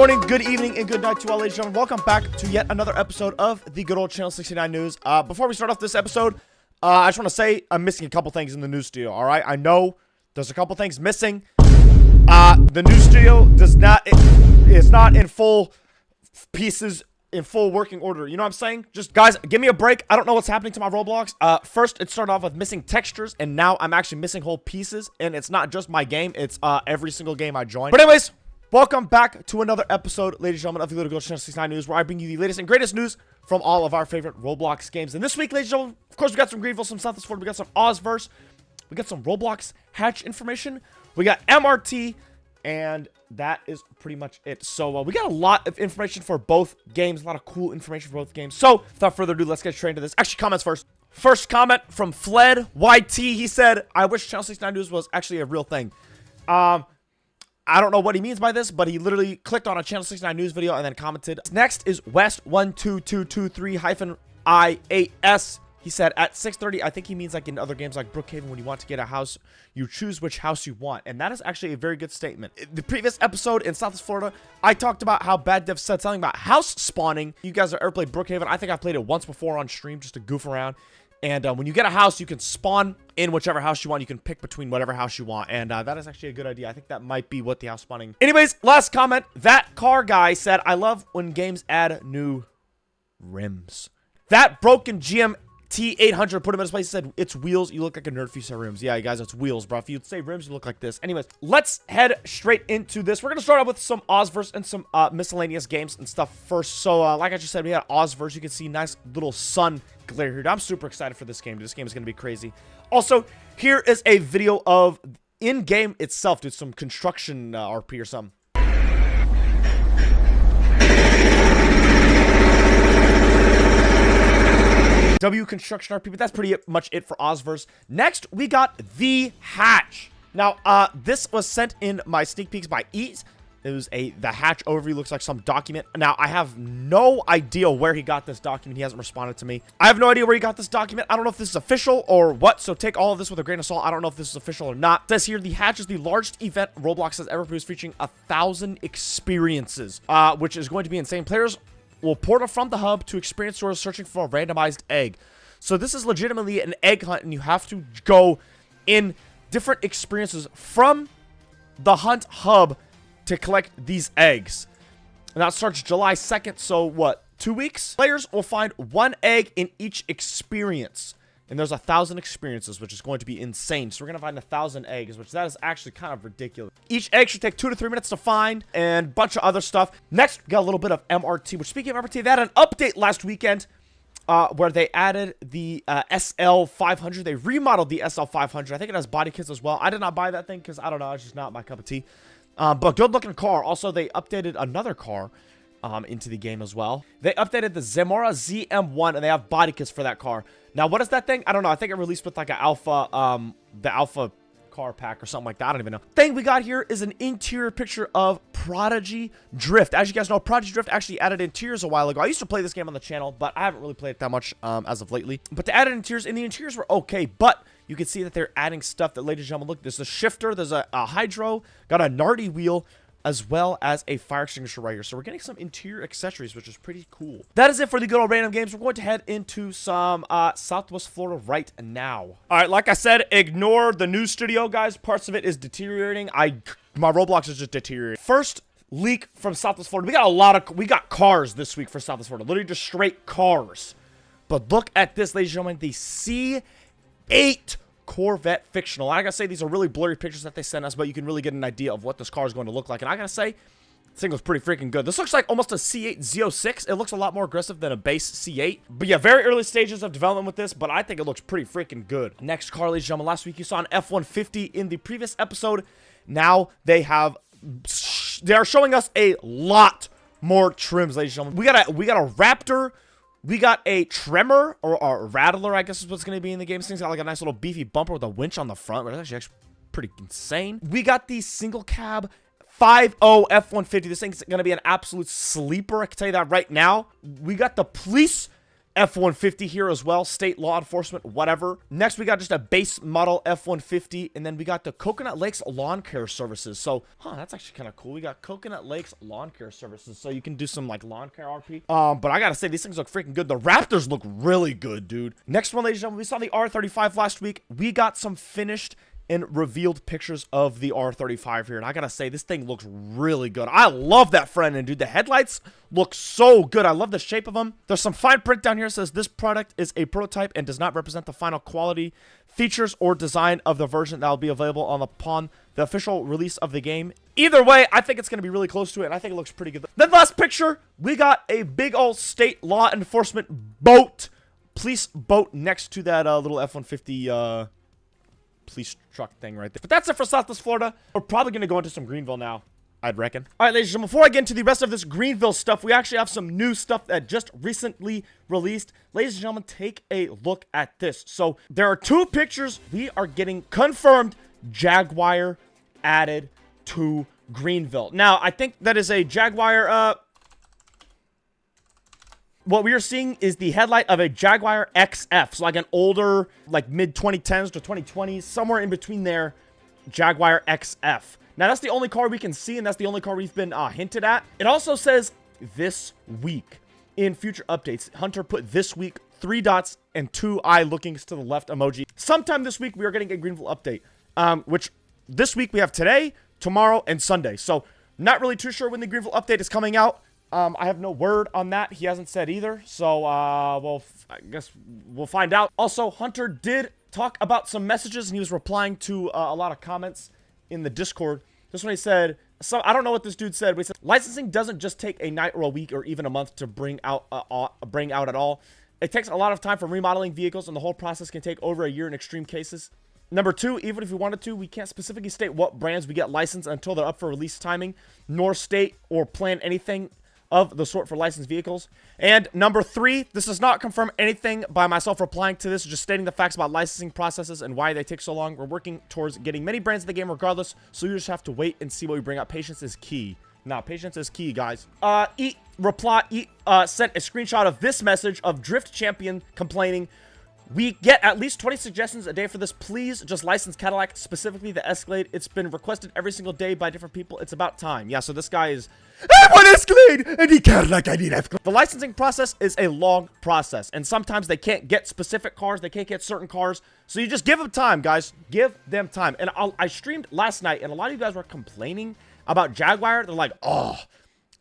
morning, good evening, and good night to all, ladies and gentlemen. Welcome back to yet another episode of the good old Channel 69 News. Before we start off this episode, I just want to say I'm missing a couple things in the news studio, all right? I know there's a couple things missing. The news studio is not in full pieces, in full working order. You know what I'm saying? Just, guys, give me a break. I don't know what's happening to my Roblox. First, it started off with missing textures, and now I'm actually missing whole pieces, and it's not just my game. It's every single game I join. But anyways, welcome back to another episode, ladies and gentlemen, of the Little Girl Channel 69 News, where I bring you the latest and greatest news from all of our favorite Roblox games. And this week, ladies and gentlemen, of course, we got some Greenville, some South Florida, we got some Ozverse, we got some Roblox hatch information, we got MRT, and that is pretty much it. So we got a lot of information for both games, a lot of cool information for both games. So without further ado, let's get straight into this. Actually, comments first. First comment from Fled YT. He said, "I wish Channel 69 News was actually a real thing." I don't know what he means by this, but he literally clicked on a Channel 69 News video and then commented. Next is West12223-IAS. He said, at 6:30, I think he means like in other games like Brookhaven, when you want to get a house, you choose which house you want. And that is actually a very good statement. In the previous episode in South Florida, I talked about how Bad Dev said something about house spawning. You guys have ever played Brookhaven? I think I played it once before on stream just to goof around. And when you get a house, you can spawn in whichever house you want. You can pick between whatever house you want. And that is actually a good idea. I think that might be what the house spawning. Anyways, last comment. That car guy said, I love when games add new rims. That broken GMT 800 put him in his place. He said, it's wheels. You look like a nerd if you say rims. Yeah, you guys, it's wheels, bro. If you say rims, you look like this. Anyways, let's head straight into this. We're going to start out with some Ozverse and some miscellaneous games and stuff first. So, like I just said, we had Ozverse. You can see nice little sun glare here. I'm super excited for this game. This game is going to be crazy. Also, here is a video of in-game itself. Dude, some construction RP or something. W construction RP, but that's pretty much it for Ozverse. Next, we got the hatch. Now, this was sent in my sneak peeks by Eat. It was the hatch overview, looks like some document. Now, I have no idea where he got this document. He hasn't responded to me. I have no idea where he got this document. I don't know if this is official or what, so take all of this with a grain of salt. I don't know if this is official or not. It says here, the hatch is the largest event Roblox has ever produced, featuring 1,000 experiences, which is going to be insane. Players will portal from the hub to experience stores searching for a randomized egg. So this is legitimately an egg hunt, and you have to go in different experiences from the hunt hub to collect these eggs. And that starts July 2nd, so what, 2 weeks? Players will find one egg in each experience. And there's 1,000 experiences, which is going to be insane. So we're going to find 1,000 eggs, which that is actually kind of ridiculous. Each egg should take 2 to 3 minutes to find, and a bunch of other stuff. Next, we got a little bit of MRT, which, speaking of MRT, they had an update last weekend where they added the SL500. They remodeled the SL500. I think it has body kits as well. I did not buy that thing because, I don't know, it's just not my cup of tea. But good-looking car. Also, they updated another car into the game as well. They updated the Zamora ZM1, and they have body kits for that car. Now, what is that thing? I don't know. I think it released with like an alpha, the alpha car pack or something like that. I don't even know. Thing we got here is an interior picture of Prodigy Drift. As you guys know, Prodigy Drift actually added interiors a while ago. I used to play this game on the channel, but I haven't really played it that much as of lately. But the added interiors, and the interiors were okay, but you can see that they're adding stuff that, ladies and gentlemen, look, there's a shifter, there's a hydro, got a Nardi wheel, as well as a fire extinguisher right here. So we're getting some interior accessories, which is pretty cool. That is it for the good old random games. We're going to head into some Southwest Florida right now. All right, like I said, ignore the news studio, guys. Parts of it is deteriorating. My Roblox is just deteriorating. First leak from Southwest Florida. We got cars this week for Southwest Florida. Literally just straight cars. But look at this, ladies and gentlemen. The C8 Corvette fictional. I gotta say, these are really blurry pictures that they sent us, but you can really get an idea of what this car is going to look like. And I gotta say, this thing was pretty freaking good. This looks like almost a C8 Z06. It looks a lot more aggressive than a base C8. But yeah, very early stages of development with this, but I think it looks pretty freaking good. Next car, ladies and gentlemen. Last week you saw an F-150 in the previous episode. Now they are showing us a lot more trims, ladies and gentlemen. We got a Raptor. We got a Tremor, or a Rattler, I guess is what's going to be in the game. This thing's got like a nice little beefy bumper with a winch on the front, which is actually pretty insane. We got the single cab 5.0 F-150. This thing's going to be an absolute sleeper, I can tell you that right now. We got the police F-150 here as well. State law enforcement, whatever. Next, we got just a base model F-150. And then we got the Coconut Lakes Lawn Care Services. So, that's actually kind of cool. We got Coconut Lakes Lawn Care Services. So you can do some, like, lawn care RP. But I gotta say, these things look freaking good. The Raptors look really good, dude. Next one, ladies and gentlemen, we saw the R35 last week. We got some finished and revealed pictures of the R35 here. And I gotta say, this thing looks really good. I love that front end, dude. The headlights look so good. I love the shape of them. There's some fine print down here that says this product is a prototype and does not represent the final quality, features, or design of the version that will be available upon the official release of the game. Either way, I think it's going to be really close to it, and I think it looks pretty good. Then last picture, we got a big old state law enforcement boat, police boat next to that little F-150 police truck thing right there. But that's it for Southwest Florida. We're probably going to go into some Greenville now, I'd reckon. All right, ladies and gentlemen, before I get into the rest of this Greenville stuff, we actually have some new stuff that just recently released. Ladies and gentlemen, take a look at this. So there are 2 pictures. We are getting confirmed Jaguar added to Greenville. Now, I think that is a Jaguar, what we are seeing is the headlight of a Jaguar XF. So like an older, like mid-2010s to 2020s, somewhere in between there, Jaguar XF. Now, that's the only car we can see, and that's the only car we've been hinted at. It also says this week in future updates. Hunter put this week 3 dots and 2 eye lookings to the left emoji. Sometime this week, we are getting a Greenville update, which this week we have today, tomorrow, and Sunday. So not really too sure when the Greenville update is coming out. I have no word on that. He hasn't said either. So, well, I guess we'll find out. Also, Hunter did talk about some messages, and he was replying to a lot of comments in the Discord. This one he said, so I don't know what this dude said, but he said, licensing doesn't just take a night or a week or even a month to bring out at all. It takes a lot of time for remodeling vehicles, and the whole process can take over a year in extreme cases. Number 2, even if we wanted to, we can't specifically state what brands we get licensed until they're up for release timing, nor state or plan anything of the sort for licensed vehicles. And number 3, this does not confirm anything by myself replying to this, just stating the facts about licensing processes and why they take so long. We're working towards getting many brands in the game regardless, so you just have to wait and see what we bring out. Patience is key. Nah, patience is key, guys. Sent a screenshot of this message of Drift Champion complaining, we get at least 20 suggestions a day for this. Please just license Cadillac, specifically the Escalade. It's been requested every single day by different people. It's about time. Yeah, so this guy is, I want Escalade! I need Cadillac, I need Escalade. The licensing process is a long process, and sometimes they can't get specific cars. They can't get certain cars. So you just give them time, guys. Give them time. And I streamed last night, and a lot of you guys were complaining about Jaguar. They're like, oh,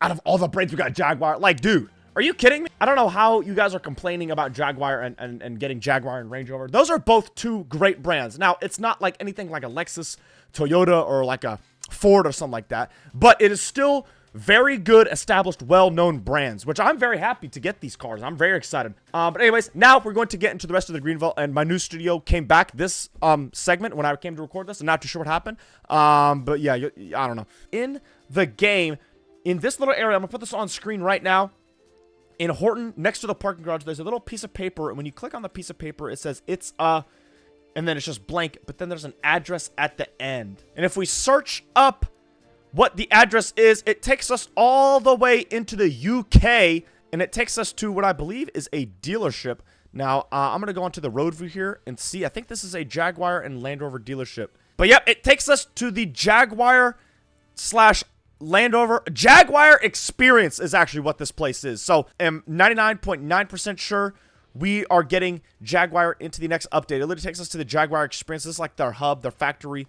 out of all the brands, we got Jaguar. Like, dude, are you kidding me? I don't know how you guys are complaining about Jaguar and getting Jaguar and Range Rover. Those are both 2 great brands. Now, it's not like anything like a Lexus, Toyota, or like a Ford or something like that. But it is still very good, established, well-known brands, which I'm very happy to get these cars. I'm very excited. But anyways, now we're going to get into the rest of the Greenville. And my new studio came back this segment when I came to record this. I'm not too sure what happened. But yeah, I don't know. In the game, in this little area, I'm going to put this on screen right now. In Horton, next to the parking garage, there's a little piece of paper, and when you click on the piece of paper, it says it's and then it's just blank, but then there's an address at the end. And if we search up what the address is, it takes us all the way into the UK, and it takes us to what I believe is a dealership. Now, I'm going to go onto the road view here and see. I think this is a Jaguar and Land Rover dealership. But yep, it takes us to the Jaguar / Land Rover. Jaguar Experience is actually what this place is. So I'm 99.9% sure we are getting Jaguar into the next update. It literally takes us to the Jaguar Experience. This is like their hub, their factory,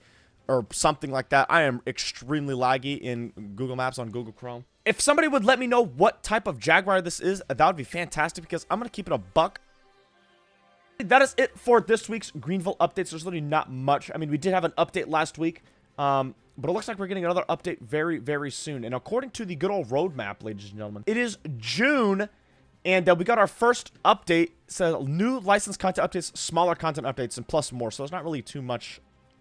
or something like that. I am extremely laggy in Google Maps on Google Chrome. If somebody would let me know what type of Jaguar this is, that would be fantastic, because I'm going to keep it a buck. That is it for this week's Greenville updates. There's literally not much. I mean, we did have an update last week. But it looks like we're getting another update very, very soon. And according to the good old roadmap, ladies and gentlemen, it is June, and we got our first update. It says new licensed content updates, smaller content updates, and plus more. So it's not really too much.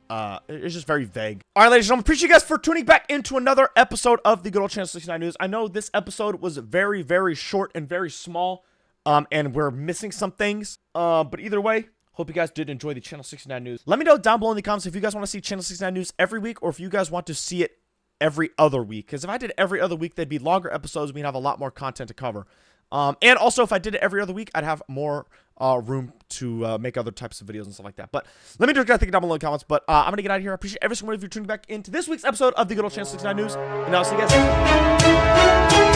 It's just very vague. All right, ladies and gentlemen, appreciate you guys for tuning back into another episode of the good old Channel 69 News. I know this episode was very, very short and very small, and we're missing some things. But either way, hope you guys did enjoy the Channel 69 News. Let me know down below in the comments if you guys want to see Channel 69 News every week, or if you guys want to see it every other week. Because if I did every other week, there'd be longer episodes. We'd have a lot more content to cover. And also, if I did it every other week, I'd have more room to make other types of videos and stuff like that. But let me know what you guys think down below in the comments. But I'm going to get out of here. I appreciate every single one of you tuning back into this week's episode of the Good Old Channel 69 News. And I'll see you guys next time.